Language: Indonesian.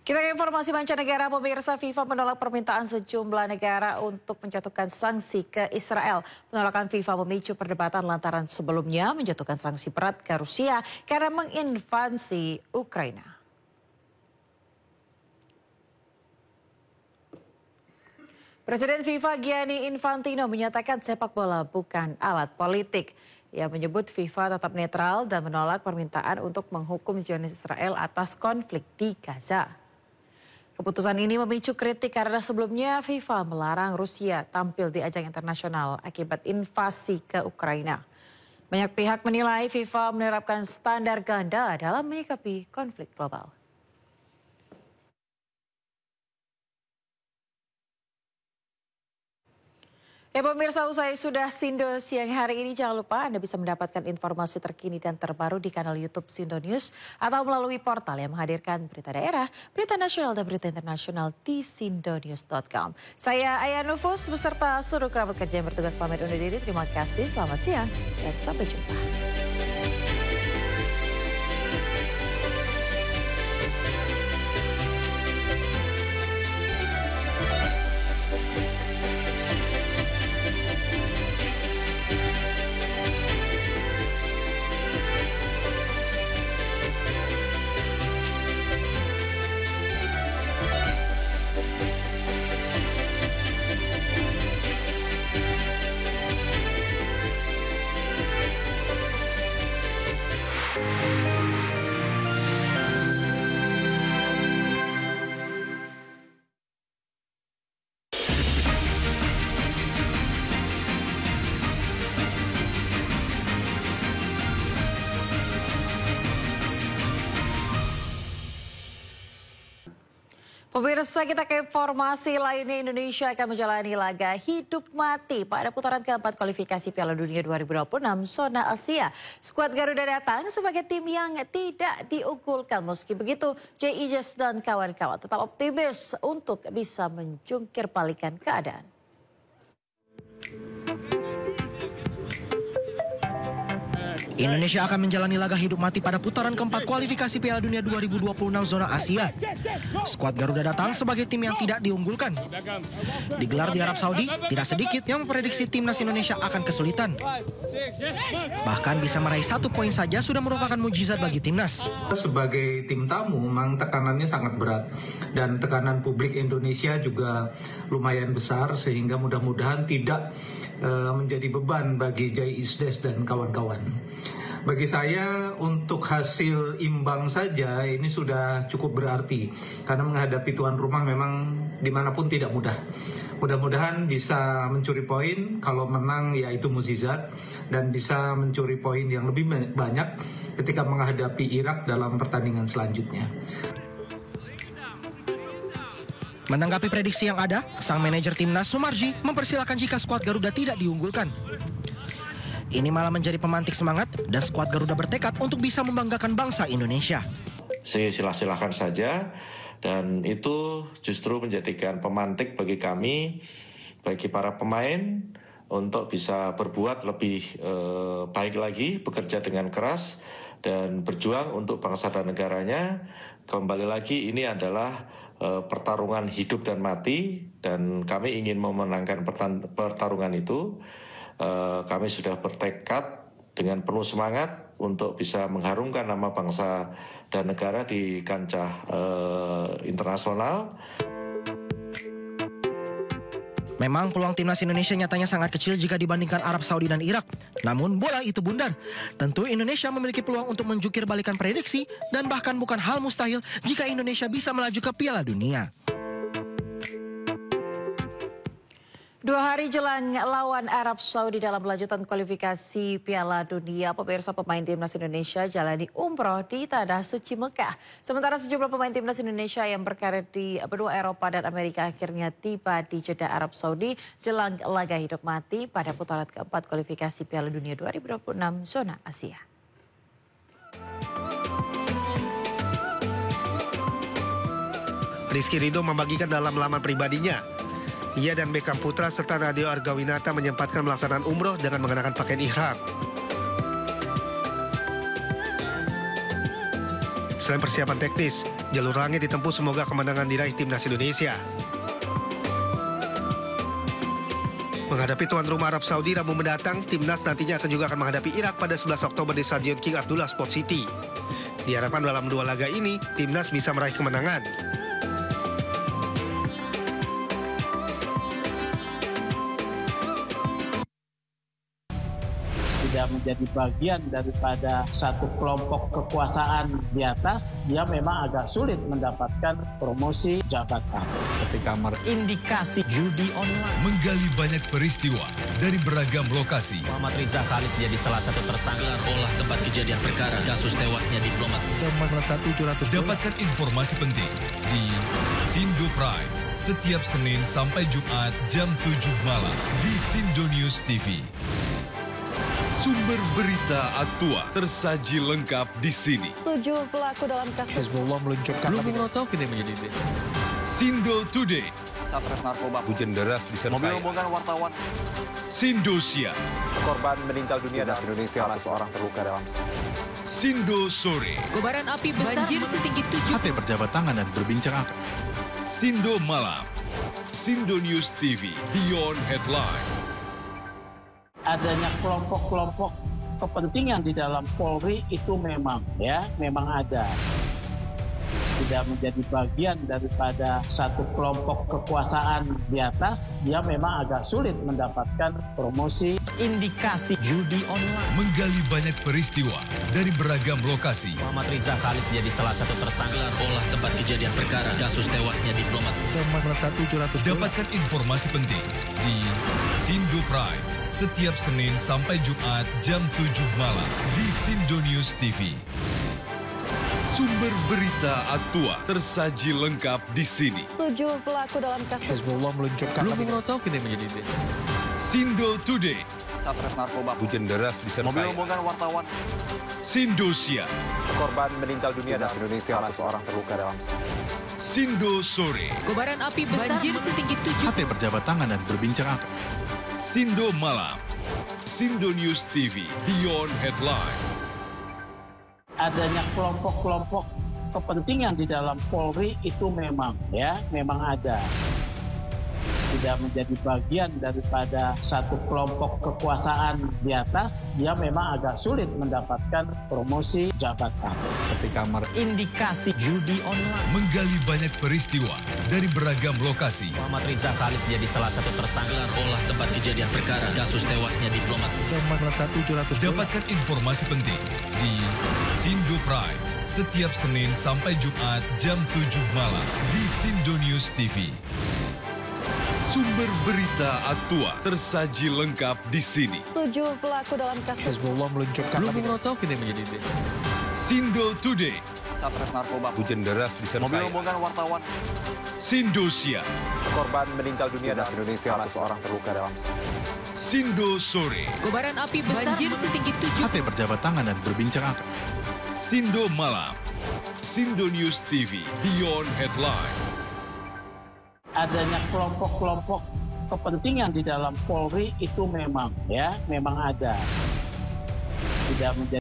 Kita ke informasi mancanegara, pemirsa. FIFA menolak permintaan sejumlah negara untuk menjatuhkan sanksi ke Israel. Penolakan FIFA memicu perdebatan lantaran sebelumnya menjatuhkan sanksi berat ke Rusia karena menginvasi Ukraina. Presiden FIFA Gianni Infantino menyatakan sepak bola bukan alat politik. Ia menyebut FIFA tetap netral dan menolak permintaan untuk menghukum Zionis Israel atas konflik di Gaza. Keputusan ini memicu kritik karena sebelumnya FIFA melarang Rusia tampil di ajang internasional akibat invasi ke Ukraina. Banyak pihak menilai FIFA menerapkan standar ganda dalam menyikapi konflik global. Ya pemirsa, usai sudah Sindo siang hari ini, jangan lupa Anda bisa mendapatkan informasi terkini dan terbaru di kanal YouTube Sindo News atau melalui portal yang menghadirkan berita daerah, berita nasional dan berita internasional di sindonews.com. Saya Aya Nufus beserta seluruh kerabat kerja yang bertugas pamit undur diri. Terima kasih, selamat siang dan sampai jumpa. Pemirsa, kita ke informasi lainnya. Indonesia akan menjalani laga hidup mati pada putaran keempat kualifikasi Piala Dunia 2026 zona Asia. Skuad Garuda datang sebagai tim yang tidak diunggulkan. Meski begitu, J. Ijes dan kawan-kawan tetap optimis untuk bisa menjungkir balikan keadaan. Indonesia akan menjalani laga hidup mati pada putaran keempat kualifikasi Piala Dunia 2026 zona Asia. Skuad Garuda datang sebagai tim yang tidak diunggulkan. Digelar di Arab Saudi, tidak sedikit yang memprediksi timnas Indonesia akan kesulitan. Bahkan bisa meraih 1 poin saja sudah merupakan mujizat bagi timnas. Sebagai tim tamu, memang tekanannya sangat berat. Dan tekanan publik Indonesia juga lumayan besar, sehingga mudah-mudahan tidak menjadi beban bagi Jai Isdes dan kawan-kawan. Bagi saya untuk hasil imbang saja ini sudah cukup berarti, karena menghadapi tuan rumah memang dimanapun tidak mudah. Mudah-mudahan bisa mencuri poin, kalau menang ya itu mukjizat, dan bisa mencuri poin yang lebih banyak ketika menghadapi Irak dalam pertandingan selanjutnya. Menanggapi prediksi yang ada, sang manajer timnas Sumarji mempersilahkan jika skuad Garuda tidak diunggulkan. Ini malah menjadi pemantik semangat dan skuad Garuda bertekad untuk bisa membanggakan bangsa Indonesia. Silah-silahkan saja, dan itu justru menjadikan pemantik bagi kami, bagi para pemain untuk bisa berbuat lebih baik lagi, bekerja dengan keras dan berjuang untuk bangsa dan negaranya. Kembali lagi ini adalah pertarungan hidup dan mati, dan kami ingin memenangkan pertarungan itu. Kami sudah bertekad dengan penuh semangat untuk bisa mengharumkan nama bangsa dan negara di kancah internasional. Memang peluang timnas Indonesia nyatanya sangat kecil jika dibandingkan Arab Saudi dan Irak. Namun bola itu bundar. Tentu Indonesia memiliki peluang untuk menjungkir balikan prediksi, dan bahkan bukan hal mustahil jika Indonesia bisa melaju ke Piala Dunia. 2 hari jelang lawan Arab Saudi dalam lanjutan kualifikasi Piala Dunia, pemirsa, pemain timnas Indonesia jalani umroh di Tanah Suci Mekah. Sementara sejumlah pemain timnas Indonesia yang berkarir di benua Eropa dan Amerika akhirnya tiba di Jeddah Arab Saudi jelang laga hidup mati pada putaran keempat kualifikasi Piala Dunia 2026 zona Asia. Rizky Ridho membagikan dalam laman pribadinya. Ia dan Beckham Putra serta Nadeo Argawinata menyempatkan melaksanakan umroh dengan mengenakan pakaian ihram. Selain persiapan teknis, jalur langit ditempuh semoga kemenangan diraih timnas Indonesia. Menghadapi tuan rumah Arab Saudi Rabu mendatang, timnas nantinya juga akan menghadapi Irak pada 11 Oktober di Stadion King Abdullah Sport City. Diharapkan dalam 2 laga ini, timnas bisa meraih kemenangan. Tidak menjadi bagian daripada satu kelompok kekuasaan di atas, dia memang agak sulit mendapatkan promosi jabatan. Ketika indikasi judi online, menggali banyak peristiwa dari beragam lokasi. Muhammad Riza Khalid jadi salah satu tersangka olah tempat kejadian perkara kasus tewasnya diplomat. Dapatkan informasi penting di Sindo Prime setiap Senin sampai Jumat jam 7 malam di Sindo News TV. Sumber berita aktual tersaji lengkap di sini. 7 pelaku dalam kasus Hezbollah meluncurkan Sindo Today. Satres narkoba. Hujan deras disertai mobil rombongan wartawan. Sindosia. Korban meninggal dunia dan Indonesia, seorang terluka dalam. Sindo Sore. Kobaran api besar banjir setinggi 7. Hati berjabat tangan dan berbincang apa? Sindo Malam. Sindo News TV. Beyond Headline. Adanya kelompok-kelompok kepentingan di dalam Polri itu memang ada. Tidak menjadi bagian daripada satu kelompok kekuasaan di atas, dia memang agak sulit mendapatkan promosi. Indikasi judi online, menggali banyak peristiwa dari beragam lokasi. Muhammad Riza Khalid jadi salah satu tersangka olah tempat kejadian perkara kasus tewasnya diplomat. Dapatkan informasi penting di Sindo Prime setiap Senin sampai Jumat jam 7 malam di Sindo News TV. Sumber berita aktual tersaji lengkap di sini. 7 pelaku dalam kasus Hezbollah meluncurkan Sindo Today. Satres narkoba. Hujan deras disertai mobil rombongan wartawan. Sindosia. Korban meninggal dunia dan Indonesia, seorang terluka dalam. Sindo Sore. Kobaran api besar banjir setinggi 7. Hati berjabat tangan dan berbincang apa? Sindo Malam. Sindo News TV. Beyond Headline. Adanya kelompok-kelompok kepentingan di dalam Polri itu memang ada. Tidak menjadi bagian daripada satu kelompok kekuasaan di atas, dia memang agak sulit mendapatkan promosi jabatan. Ketika indikasi judi online, menggali banyak peristiwa dari beragam lokasi. Muhammad Riza Khalid jadi salah satu tersangka olah tempat kejadian perkara kasus tewasnya diplomat. Dapatkan informasi penting di Sindo Prime setiap Senin sampai Jumat jam 7 malam di Sindo News TV. Sumber berita aktual tersaji lengkap di sini. 7 pelaku dalam kasus Hezbollah meluncurkan Sindo Today. Satres narkoba. Hujan deras disertai mobil rombongan wartawan. Sindosia. Korban meninggal dunia dan Indonesia, seorang terluka dalam. Sindo Sore. Kobaran api besar banjir setinggi 7. Hati berjabat tangan dan berbincang apa? Sindo Malam. Sindo News TV. Beyond Headline. Adanya kelompok-kelompok kepentingan di dalam Polri itu memang ada. Tidak menjadi